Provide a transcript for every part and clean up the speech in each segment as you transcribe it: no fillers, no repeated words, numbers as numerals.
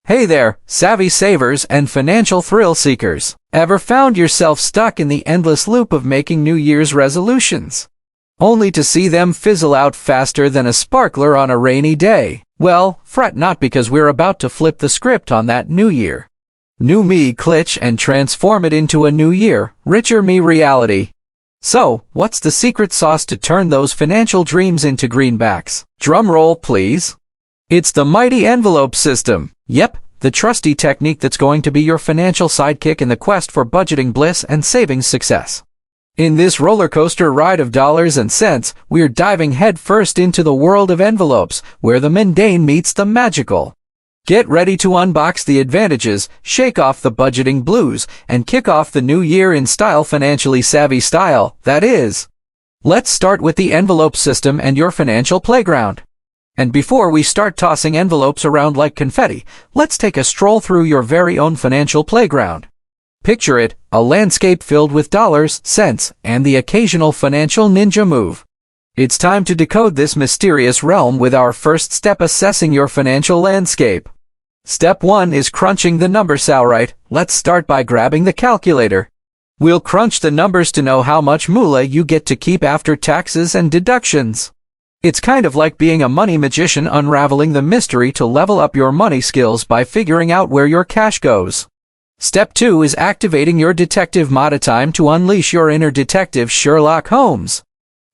Hey there, savvy savers and financial thrill seekers. Ever found yourself stuck in the endless loop of making New Year's resolutions, only to see them fizzle out faster than a sparkler on a rainy day? Well, fret not, because we're about to flip the script on that new year. New me glitch and transform it into a new year, richer me reality. So, what's the secret sauce to turn those financial dreams into greenbacks? Drum roll, please. It's the mighty envelope system. Yep, the trusty technique that's going to be your financial sidekick in the quest for budgeting bliss and savings success. In this roller coaster ride of dollars and cents, we're diving headfirst into the world of envelopes, where the mundane meets the magical. Get ready to unbox the advantages, shake off the budgeting blues, and kick off the new year in style, financially savvy style, that is. Let's start with the envelope system and your financial playground. And before we start tossing envelopes around like confetti, let's take a stroll through your very own financial playground. Picture it, a landscape filled with dollars, cents, and the occasional financial ninja move. It's time to decode this mysterious realm with our first step: assessing your financial landscape. Step 1 is crunching the numbers. Alright, let's start by grabbing the calculator. We'll crunch the numbers to know how much moolah you get to keep after taxes and deductions. It's kind of like being a money magician, unraveling the mystery to level up your money skills by figuring out where your cash goes. Step 2 is activating your detective mode. Time to unleash your inner detective Sherlock Holmes.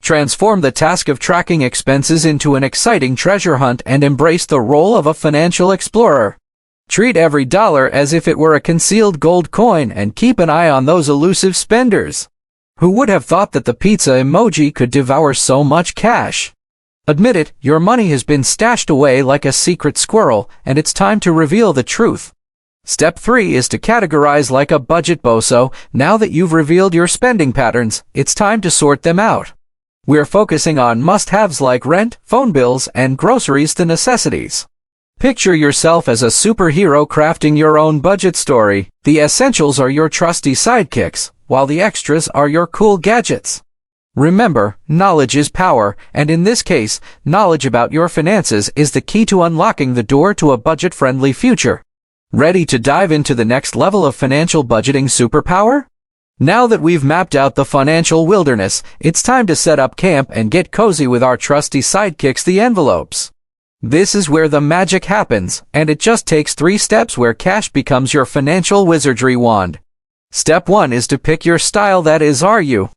Transform the task of tracking expenses into an exciting treasure hunt and embrace the role of a financial explorer. Treat every dollar as if it were a concealed gold coin and keep an eye on those elusive spenders. Who would have thought that the pizza emoji could devour so much cash? Admit it, your money has been stashed away like a secret squirrel, and it's time to reveal the truth. Step 3 is to categorize like a budget bozo. Now that you've revealed your spending patterns, it's time to sort them out. We're focusing on must-haves like rent, phone bills, and groceries, the necessities. Picture yourself as a superhero crafting your own budget story. The essentials are your trusty sidekicks, while the extras are your cool gadgets. Remember, knowledge is power, and in this case, knowledge about your finances is the key to unlocking the door to a budget-friendly future. Ready to dive into the next level of financial budgeting superpower? Now that we've mapped out the financial wilderness, it's time to set up camp and get cozy with our trusty sidekicks, the envelopes. This is where the magic happens, and it just takes 3 steps where cash becomes your financial wizardry wand. Step 1 is to pick your style, that is, are you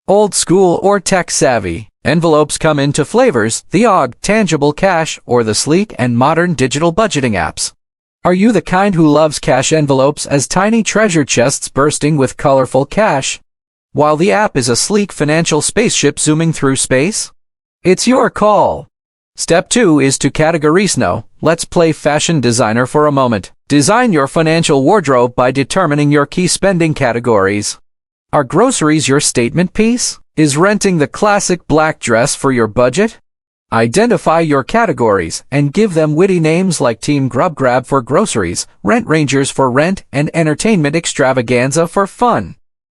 old school or tech savvy? Envelopes come into flavors: the OG, tangible cash, or the sleek and modern digital budgeting apps. Are you the kind who loves cash envelopes as tiny treasure chests bursting with colorful cash, while the app is a sleek financial spaceship zooming through space? It's your call. Step 2 is to categorize. Now, let's play fashion designer for a moment. Design your financial wardrobe by determining your key spending categories. Are groceries your statement piece? Is renting the classic black dress for your budget? Identify your categories and give them witty names like Team Grub Grab for groceries, Rent Rangers for rent, and Entertainment Extravaganza for fun.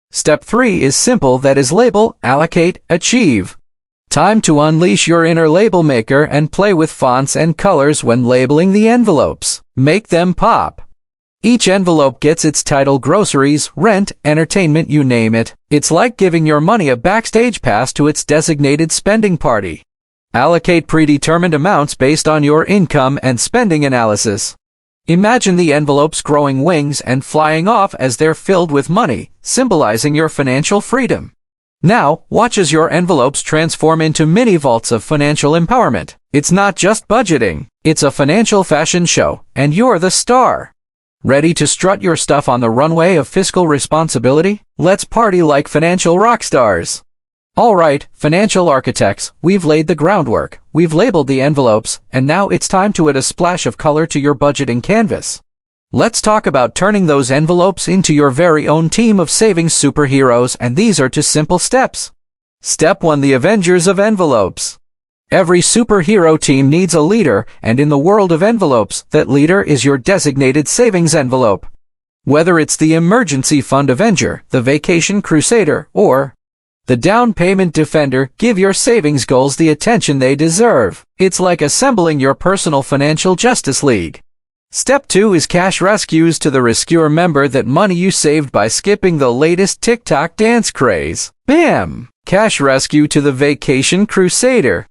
Step 3 is simple, that is, label, allocate, achieve. Time to unleash your inner label maker and play with fonts and colors when labeling the envelopes. Make them pop. Each envelope gets its title: groceries, rent, entertainment, you name it. It's like giving your money a backstage pass to its designated spending party. Allocate predetermined amounts based on your income and spending analysis. Imagine the envelopes growing wings and flying off as they're filled with money, symbolizing your financial freedom. Now, watch as your envelopes transform into mini vaults of financial empowerment. It's not just budgeting, it's a financial fashion show, and you're the star. Ready to strut your stuff on the runway of fiscal responsibility? Let's party like financial rock stars. Alright, financial architects, we've laid the groundwork, we've labeled the envelopes, and now it's time to add a splash of color to your budgeting canvas. Let's talk about turning those envelopes into your very own team of savings superheroes, and these are 2 simple steps. Step 1: the Avengers of Envelopes. Every superhero team needs a leader, and in the world of envelopes, that leader is your designated savings envelope. Whether it's the Emergency Fund Avenger, the Vacation Crusader, or the Down Payment Defender, give your savings goals the attention they deserve. It's like assembling your personal financial Justice League. Step 2 is cash rescues. To the rescue, remember that money you saved by skipping the latest TikTok dance craze. Bam! Cash rescue to the vacation crusader.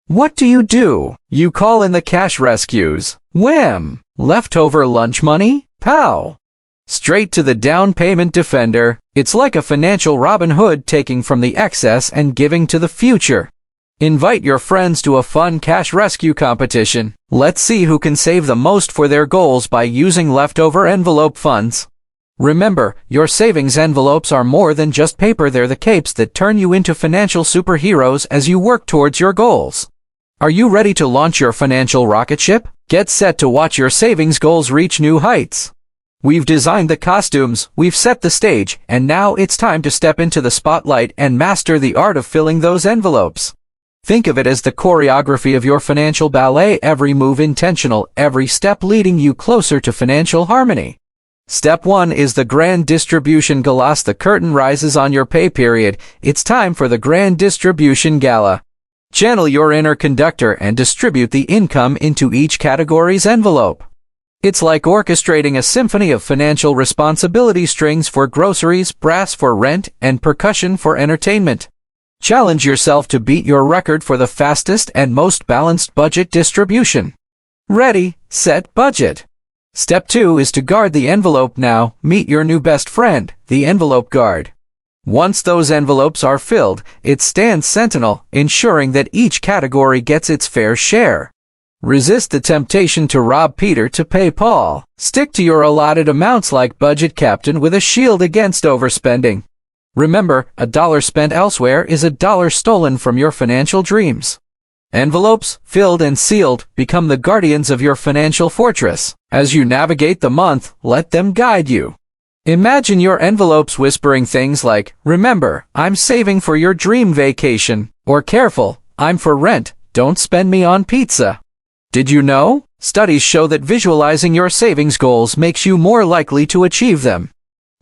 What do? You call in the cash rescues. Wham! Leftover lunch money? Pow! Straight to the down payment defender. It's like a financial Robin Hood, taking from the excess and giving to the future. Invite your friends to a fun cash rescue competition. Let's see who can save the most for their goals by using leftover envelope funds. Remember, your savings envelopes are more than just paper. They're the capes that turn you into financial superheroes as you work towards your goals. Are you ready to launch your financial rocket ship? Get set to watch your savings goals reach new heights. We've designed the costumes, we've set the stage, and now it's time to step into the spotlight and master the art of filling those envelopes. Think of it as the choreography of your financial ballet, every move intentional, every step leading you closer to financial harmony. Step 1 is the Grand Distribution Gala. The curtain rises on your pay period. It's time for the Grand Distribution Gala. Channel your inner conductor and distribute the income into each category's envelope. It's like orchestrating a symphony of financial responsibility: strings for groceries, brass for rent, and percussion for entertainment. Challenge yourself to beat your record for the fastest and most balanced budget distribution. Ready, set, budget. Step 2 is to guard the envelope. Now, meet your new best friend, the envelope guard. Once those envelopes are filled, it stands sentinel, ensuring that each category gets its fair share. Resist the temptation to rob Peter to pay Paul. Stick to your allotted amounts like Budget Captain with a shield against overspending. Remember, a dollar spent elsewhere is a dollar stolen from your financial dreams. Envelopes, filled and sealed, become the guardians of your financial fortress. As you navigate the month, let them guide you. Imagine your envelopes whispering things like, "Remember, I'm saving for your dream vacation," or "Careful, I'm for rent, don't spend me on pizza." Did you know? Studies show that visualizing your savings goals makes you more likely to achieve them.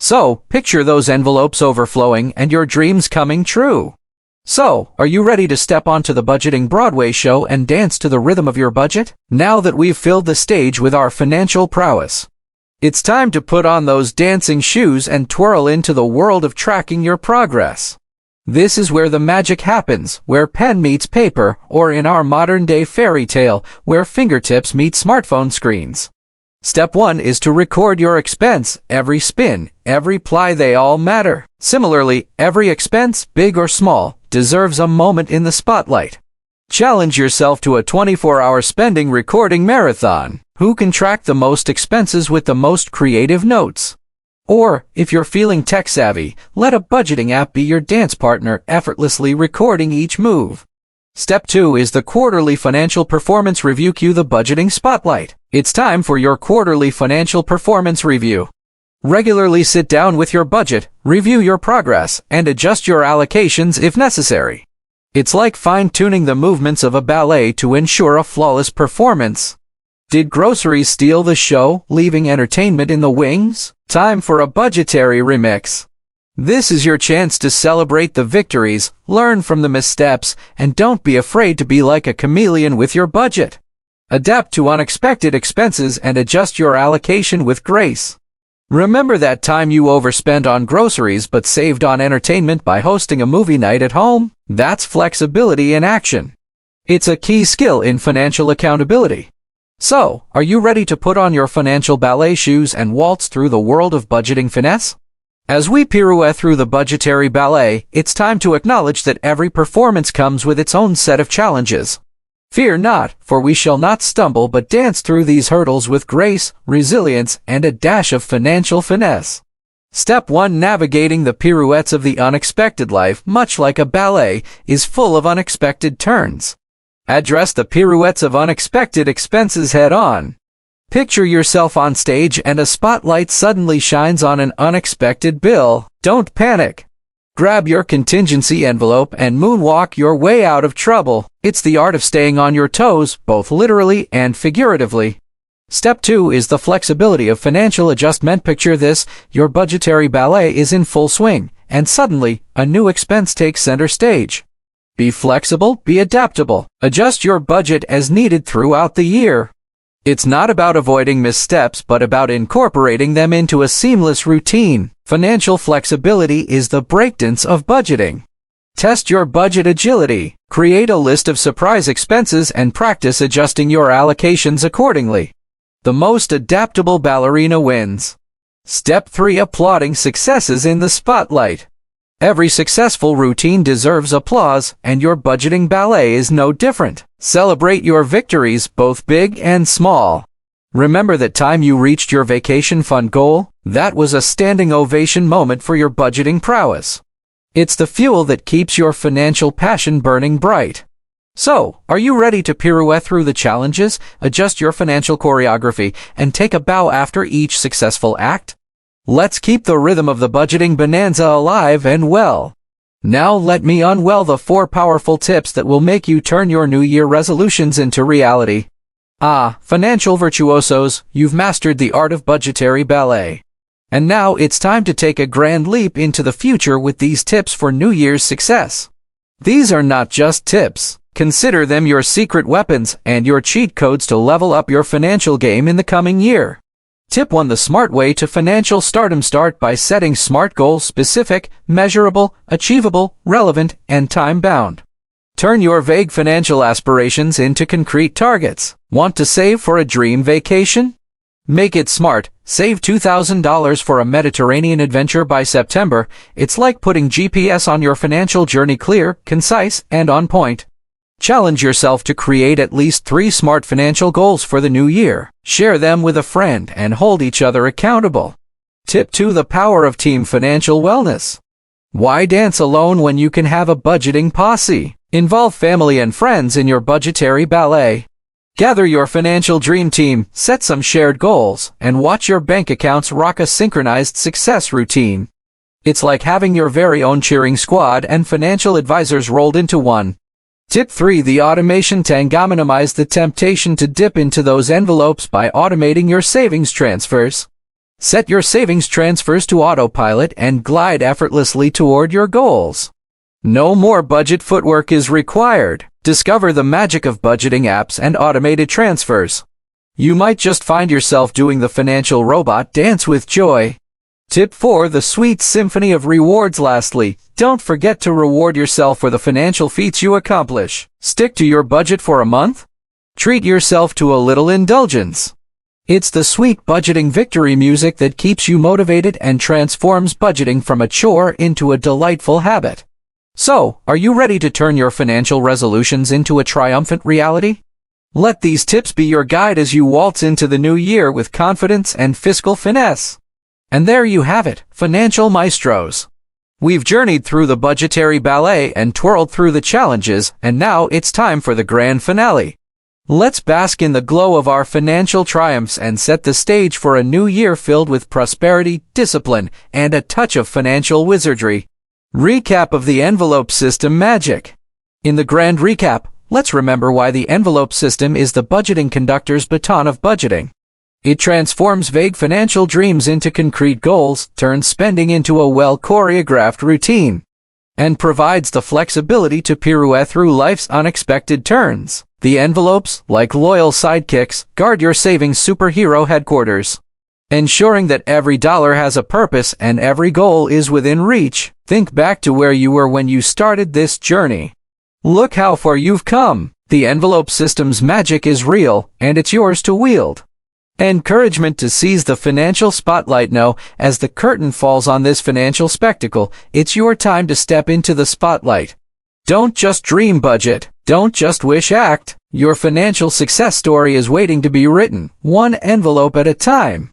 So, picture those envelopes overflowing and your dreams coming true. So, are you ready to step onto the Budgeting Broadway show and dance to the rhythm of your budget? Now that we've filled the stage with our financial prowess, it's time to put on those dancing shoes and twirl into the world of tracking your progress. This is where the magic happens, where pen meets paper, or in our modern-day fairy tale, where fingertips meet smartphone screens. Step 1 is to record your expense. Every spin, every ply, they all matter. Similarly, every expense, big or small, deserves a moment in the spotlight. Challenge yourself to a 24-hour spending recording marathon. Who can track the most expenses with the most creative notes? Or, if you're feeling tech-savvy, let a budgeting app be your dance partner, effortlessly recording each move. Step 2 is the quarterly financial performance review. Cue the budgeting spotlight. It's time for your quarterly financial performance review. Regularly sit down with your budget, review your progress, and adjust your allocations if necessary. It's like fine-tuning the movements of a ballet to ensure a flawless performance. Did groceries steal the show, leaving entertainment in the wings? Time for a budgetary remix. This is your chance to celebrate the victories, learn from the missteps, and don't be afraid to be like a chameleon with your budget. Adapt to unexpected expenses and adjust your allocation with grace. Remember that time you overspent on groceries but saved on entertainment by hosting a movie night at home? That's flexibility in action. It's a key skill in financial accountability. So, are you ready to put on your financial ballet shoes and waltz through the world of budgeting finesse? As we pirouette through the budgetary ballet, it's time to acknowledge that every performance comes with its own set of challenges. Fear not, for we shall not stumble but dance through these hurdles with grace, resilience, and a dash of financial finesse. Step 1: Navigating the pirouettes of the unexpected. Life, much like a ballet, is full of unexpected turns. Address the pirouettes of unexpected expenses head-on. Picture yourself on stage and a spotlight suddenly shines on an unexpected bill. Don't panic. Grab your contingency envelope and moonwalk your way out of trouble. It's the art of staying on your toes, both literally and figuratively. Step 2 is the flexibility of financial adjustment. Picture this: your budgetary ballet is in full swing, and suddenly, a new expense takes center stage. Be flexible, be adaptable. Adjust your budget as needed throughout the year. It's not about avoiding missteps, but about incorporating them into a seamless routine. Financial flexibility is the breakdance of budgeting. Test your budget agility. Create a list of surprise expenses and practice adjusting your allocations accordingly. The most adaptable ballerina wins. Step 3. Applauding successes in the spotlight. Every successful routine deserves applause, and your budgeting ballet is no different. Celebrate your victories, both big and small. Remember that time you reached your vacation fund goal? That was a standing ovation moment for your budgeting prowess. It's the fuel that keeps your financial passion burning bright. So, are you ready to pirouette through the challenges, adjust your financial choreography, and take a bow after each successful act? Let's keep the rhythm of the budgeting bonanza alive and well. Now let me unveil the 4 powerful tips that will make you turn your New Year resolutions into reality. Financial virtuosos, you've mastered the art of budgetary ballet. And now it's time to take a grand leap into the future with these tips for New Year's success. These are not just tips. Consider them your secret weapons and your cheat codes to level up your financial game in the coming year. Tip 1. The smart way to financial stardom. Start by setting SMART goals: specific, measurable, achievable, relevant, and time-bound. Turn your vague financial aspirations into concrete targets. Want to save for a dream vacation? Make it smart. Save $2,000 for a Mediterranean adventure by September. It's like putting GPS on your financial journey: clear, concise, and on point. Challenge yourself to create at least 3 smart financial goals for the new year. Share them with a friend and hold each other accountable. Tip 2. The power of team financial wellness. Why dance alone when you can have a budgeting posse? Involve family and friends in your budgetary ballet. Gather your financial dream team, set some shared goals, and watch your bank accounts rock a synchronized success routine. It's like having your very own cheering squad and financial advisors rolled into one. Tip 3. The automation tank. Minimize the temptation to dip into those envelopes by automating your savings transfers. Set your savings transfers to autopilot and glide effortlessly toward your goals. No more budget footwork is required. Discover the magic of budgeting apps and automated transfers. You might just find yourself doing the financial robot dance with joy. Tip 4. The sweet symphony of rewards. Lastly, don't forget to reward yourself for the financial feats you accomplish. Stick to your budget for a month? Treat yourself to a little indulgence. It's the sweet budgeting victory music that keeps you motivated and transforms budgeting from a chore into a delightful habit. So, are you ready to turn your financial resolutions into a triumphant reality? Let these tips be your guide as you waltz into the new year with confidence and fiscal finesse. And there you have it, financial maestros. We've journeyed through the budgetary ballet and twirled through the challenges, and now it's time for the grand finale. Let's bask in the glow of our financial triumphs and set the stage for a new year filled with prosperity, discipline, and a touch of financial wizardry. Recap of the envelope system magic. In the grand recap, let's remember why the envelope system is the budgeting conductor's baton of budgeting. It transforms vague financial dreams into concrete goals, turns spending into a well-choreographed routine, and provides the flexibility to pirouette through life's unexpected turns. The envelopes, like loyal sidekicks, guard your savings superhero headquarters, ensuring that every dollar has a purpose and every goal is within reach. Think back to where you were when you started this journey. Look how far you've come. The envelope system's magic is real, and it's yours to wield. Encouragement to seize the financial spotlight. Now, as the curtain falls on this financial spectacle, it's your time to step into the spotlight. Don't just dream budget. Don't just wish act. Your financial success story is waiting to be written, one envelope at a time.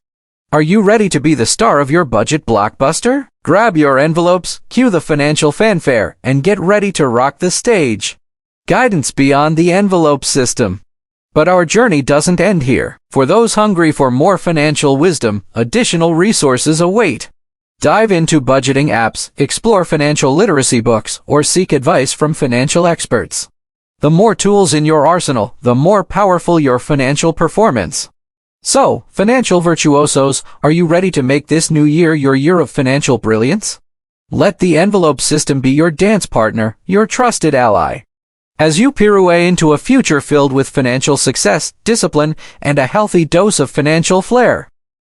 Are you ready to be the star of your budget blockbuster? Grab your envelopes, cue the financial fanfare, and get ready to rock the stage. Guidance beyond the envelope system. But our journey doesn't end here. For those hungry for more financial wisdom, additional resources await. Dive into budgeting apps, explore financial literacy books, or seek advice from financial experts. The more tools in your arsenal, the more powerful your financial performance. So, financial virtuosos, are you ready to make this new year your year of financial brilliance? Let the envelope system be your dance partner, your trusted ally. As you peer away into a future filled with financial success, discipline, and a healthy dose of financial flair.